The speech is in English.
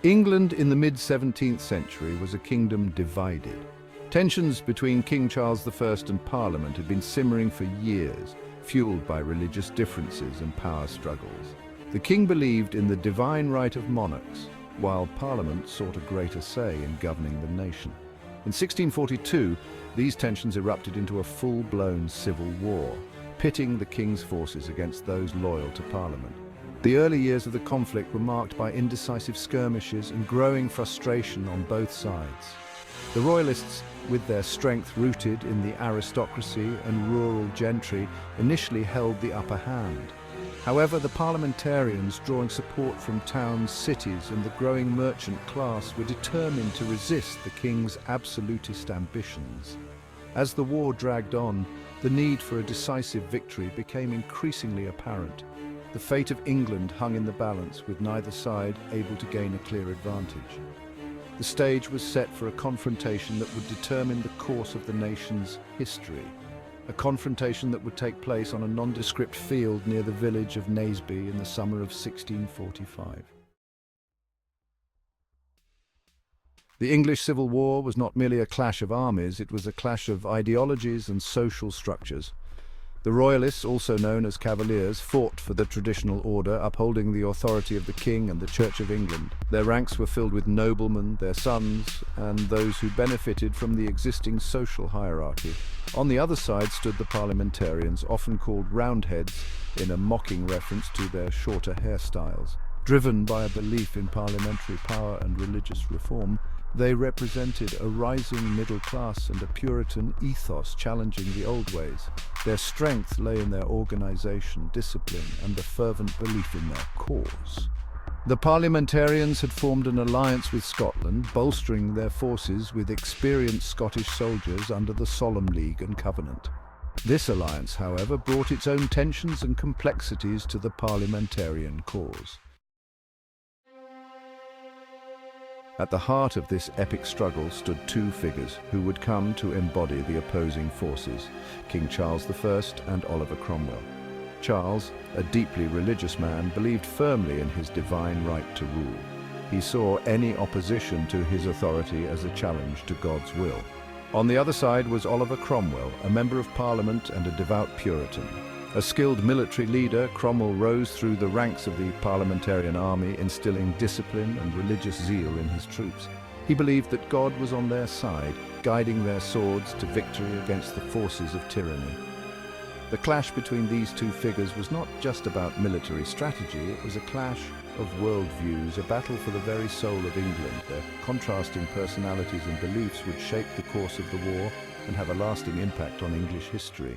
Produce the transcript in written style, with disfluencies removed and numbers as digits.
England in the mid-17th century was a kingdom divided. Tensions between King Charles I and Parliament had been simmering for years, fueled by religious differences and power struggles. The king believed in the divine right of monarchs, while Parliament sought a greater say in governing the nation. In 1642, these tensions erupted into a full-blown civil war, pitting the king's forces against those loyal to Parliament. The early years of the conflict were marked by indecisive skirmishes and growing frustration on both sides. The Royalists, with their strength rooted in the aristocracy and rural gentry, initially held the upper hand. However, the Parliamentarians, drawing support from towns, cities, and the growing merchant class, were determined to resist the king's absolutist ambitions. As the war dragged on, the need for a decisive victory became increasingly apparent. The fate of England hung in the balance, with neither side able to gain a clear advantage. The stage was set for a confrontation that would determine the course of the nation's history. A confrontation that would take place on a nondescript field near the village of Naseby in the summer of 1645. The English Civil War was not merely a clash of armies, it was a clash of ideologies and social structures. The Royalists, also known as Cavaliers, fought for the traditional order, upholding the authority of the King and the Church of England. Their ranks were filled with noblemen, their sons, and those who benefited from the existing social hierarchy. On the other side stood the Parliamentarians, often called Roundheads, in a mocking reference to their shorter hairstyles. Driven by a belief in parliamentary power and religious reform, they represented a rising middle class and a Puritan ethos challenging the old ways. Their strength lay in their organization, discipline, and the fervent belief in their cause. The Parliamentarians had formed an alliance with Scotland, bolstering their forces with experienced Scottish soldiers under the Solemn League and Covenant. This alliance, however, brought its own tensions and complexities to the Parliamentarian cause. At the heart of this epic struggle stood two figures who would come to embody the opposing forces, King Charles I and Oliver Cromwell. Charles, a deeply religious man, believed firmly in his divine right to rule. He saw any opposition to his authority as a challenge to God's will. On the other side was Oliver Cromwell, a member of Parliament and a devout Puritan. A skilled military leader, Cromwell rose through the ranks of the Parliamentarian army, instilling discipline and religious zeal in his troops. He believed that God was on their side, guiding their swords to victory against the forces of tyranny. The clash between these two figures was not just about military strategy, it was a clash of worldviews, a battle for the very soul of England. Their contrasting personalities and beliefs would shape the course of the war and have a lasting impact on English history.